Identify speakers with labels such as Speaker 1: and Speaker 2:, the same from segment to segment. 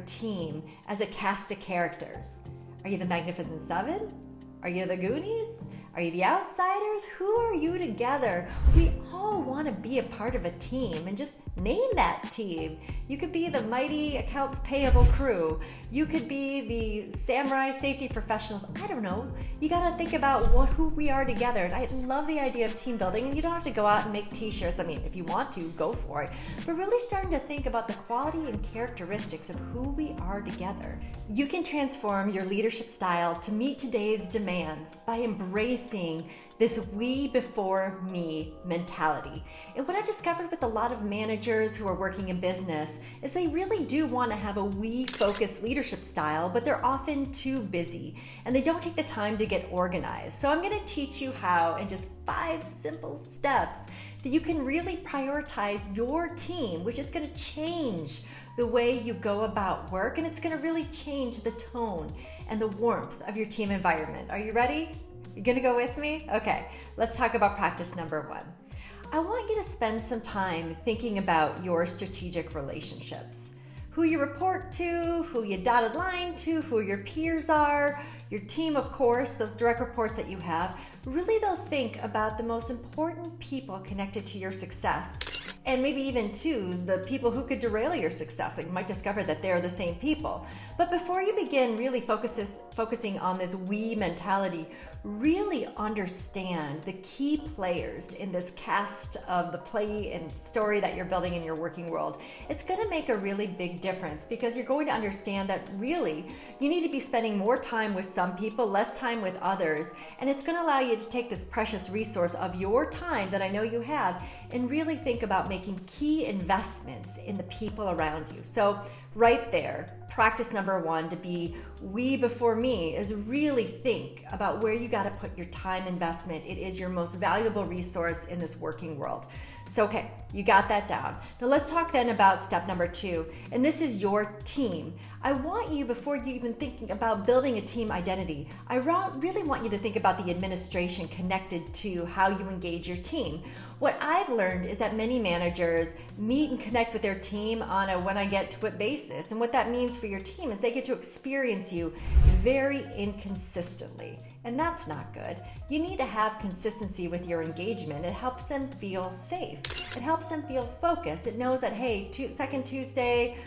Speaker 1: team as a cast of characters? Are you the Magnificent Seven? Are you the Goonies? Are you the Outsiders? Who are you together? We all want to be a part of a team, and just name that team. You could be the mighty accounts payable crew. You could be the samurai safety professionals. I don't know. You got to think about who we are together. And I love the idea of team building, and you don't have to go out and make t-shirts. I mean, if you want to, go for it. But really starting to think about the quality and characteristics of who we are together. You can transform your leadership style to meet today's demands by embracing this we before me mentality. And what I've discovered with a lot of managers who are working in business is they really do want to have a we focused leadership style, but they're often too busy and they don't take the time to get organized. So I'm going to teach you how in just 5 simple steps that you can really prioritize your team, which is going to change the way you go about work, and it's going to really change the tone and the warmth of your team environment. Are you ready? You gonna go with me? Okay, let's talk about practice number 1. I want you to spend some time thinking about your strategic relationships. Who you report to, who you dotted line to, who your peers are, your team, of course, those direct reports that you have. Really, they'll think about the most important people connected to your success, and maybe even to the people who could derail your success. Like, you might discover that they're the same people. But before you begin really focusing on this we mentality, really understand the key players in this cast of the play and story that you're building in your working world. It's going to make a really big difference, because you're going to understand that really you need to be spending more time with some people, less time with others, and it's going to allow you to take this precious resource of your time that I know you have and really think about making key investments in the people around you. So right there, practice number 1 to be we before me is really think about where you got to put your time investment. It is your most valuable resource in this working world. So, okay, you got that down. Now let's talk then about step number 2, and this is your team. I want you, before you even thinking about building a team identity, I really want you to think about the administration connected to how you engage your team. What I've learned is that many managers meet and connect with their team on a when I get to it basis. And what that means for your team is they get to experience you very inconsistently. And that's not good. You need to have consistency with your engagement. It helps them feel safe. It helps them feel focused. It knows that, hey, second Tuesday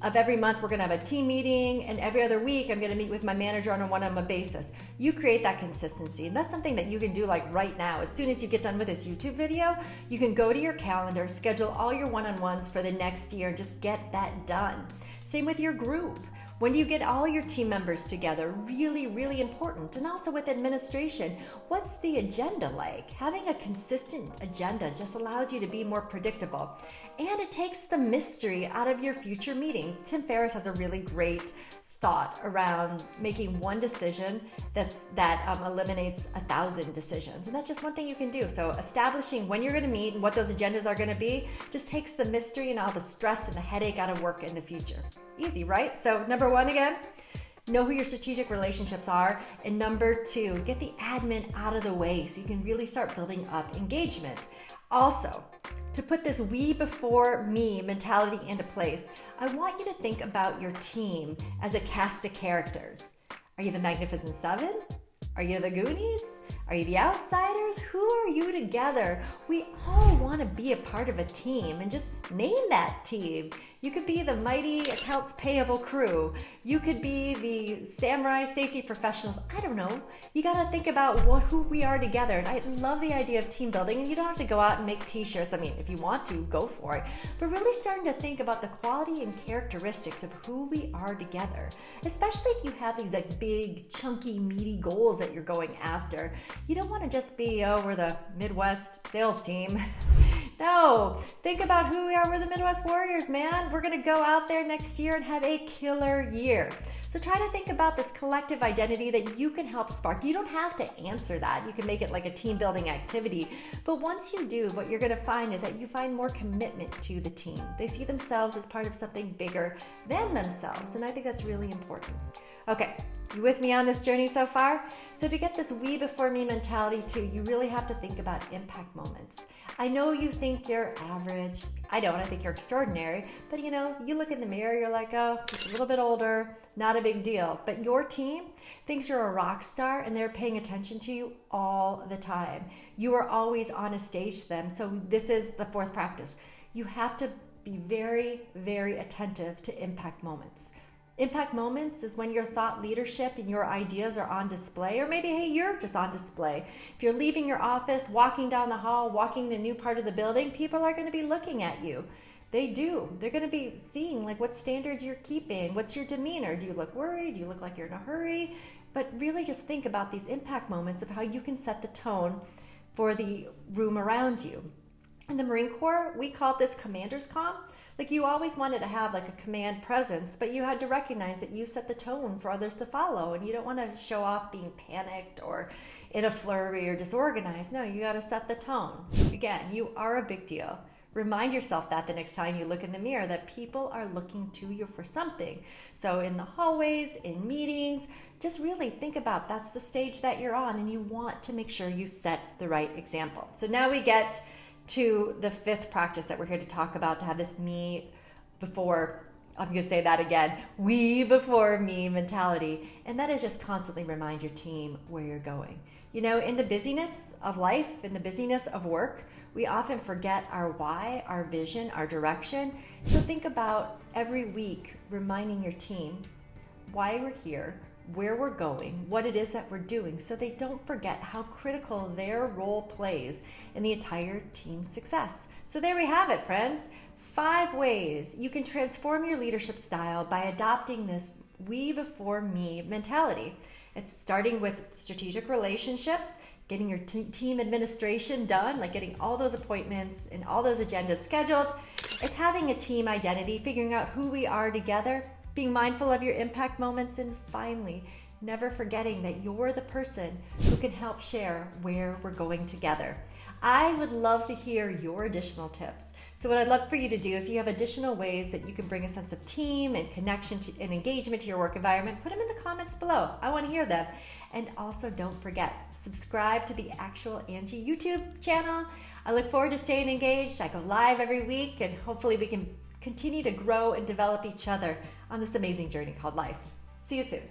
Speaker 1: of every month, we're going to have a team meeting, and every other week, I'm going to meet with my manager on a one-on-one basis. You create that consistency, and that's something that you can do like right now. As soon as you get done with this YouTube video, you can go to your calendar, schedule all your one-on-ones for the next year, and just get that done. Same with your group. When you get all your team members together, really, really important. And also with administration, what's the agenda like? Having a consistent agenda just allows you to be more predictable. And it takes the mystery out of your future meetings. Tim Ferriss has a really great thought around making one decision that eliminates 1,000 decisions. And that's just one thing you can do. So establishing when you're going to meet and what those agendas are going to be just takes the mystery and all the stress and the headache out of work in the future. Easy, right? So number 1 again, know who your strategic relationships are. And number 2, get the admin out of the way so you can really start building up engagement. Also, to put this we before me mentality into place, I want you to think about your team as a cast of characters. Are you the Magnificent Seven? Are you the Goonies? Are you the Outsiders? Who are you together? We all want to be a part of a team, and just name that team. You could be the mighty accounts payable crew. You could be the samurai safety professionals. I don't know. You got to think about who we are together. And I love the idea of team building, and you don't have to go out and make t-shirts. I mean, if you want to, go for it. But really starting to think about the quality and characteristics of who we are together, especially if you have these like big, chunky, meaty goals that you're going after. You don't want to just be, we're the Midwest sales team. No, think about who we are. We're the Midwest Warriors, man. We're going to go out there next year and have a killer year. So try to think about this collective identity that you can help spark. You don't have to answer that. You can make it like a team building activity. But once you do, what you're going to find is that you find more commitment to the team. They see themselves as part of something bigger than themselves. And I think that's really important. Okay, you with me on this journey so far? So to get this we before me mentality too, you really have to think about impact moments. I know you think you're average. I don't. I think you're extraordinary. But you look in the mirror, you're like, oh, just a little bit older, not a big deal. But your team thinks you're a rock star and they're paying attention to you all the time. You are always on a stage to them. So this is the fourth practice. You have to be very, very attentive to impact moments. Impact moments is when your thought leadership and your ideas are on display, or maybe, hey, you're just on display. If you're leaving your office, walking down the hall, walking to a new part of the building, people are going to be looking at you. They do. They're going to be seeing like what standards you're keeping. What's your demeanor? Do you look worried? Do you look like you're in a hurry? But really just think about these impact moments of how you can set the tone for the room around you. In the Marine Corps, we called this commander's calm. Like you always wanted to have like a command presence, but you had to recognize that you set the tone for others to follow, and you don't want to show off being panicked or in a flurry or disorganized. No, you got to set the tone. Again, you are a big deal. Remind yourself that the next time you look in the mirror, that people are looking to you for something. So in the hallways, in meetings, just really think about that's the stage that you're on, and you want to make sure you set the right example. So now we get to the fifth practice that we're here to talk about, to have this me before, I'm going to say that again, we before me mentality. And that is just constantly remind your team where you're going. In the busyness of life, in the busyness of work, we often forget our why, our vision, our direction. So think about every week reminding your team why we're here, where we're going, what it is that we're doing, so they don't forget how critical their role plays in the entire team's success. So there we have it, friends. 5 ways you can transform your leadership style by adopting this we before me mentality. It's starting with strategic relationships, getting your team administration done, like getting all those appointments and all those agendas scheduled. It's having a team identity, figuring out who we are together, being mindful of your impact moments, and finally, never forgetting that you're the person who can help share where we're going together. I would love to hear your additional tips. So what I'd love for you to do, if you have additional ways that you can bring a sense of team and connection to, and engagement to your work environment, put them in the comments below. I want to hear them. And also don't forget, subscribe to the actual Angie YouTube channel. I look forward to staying engaged. I go live every week, and hopefully we can continue to grow and develop each other on this amazing journey called life. See you soon.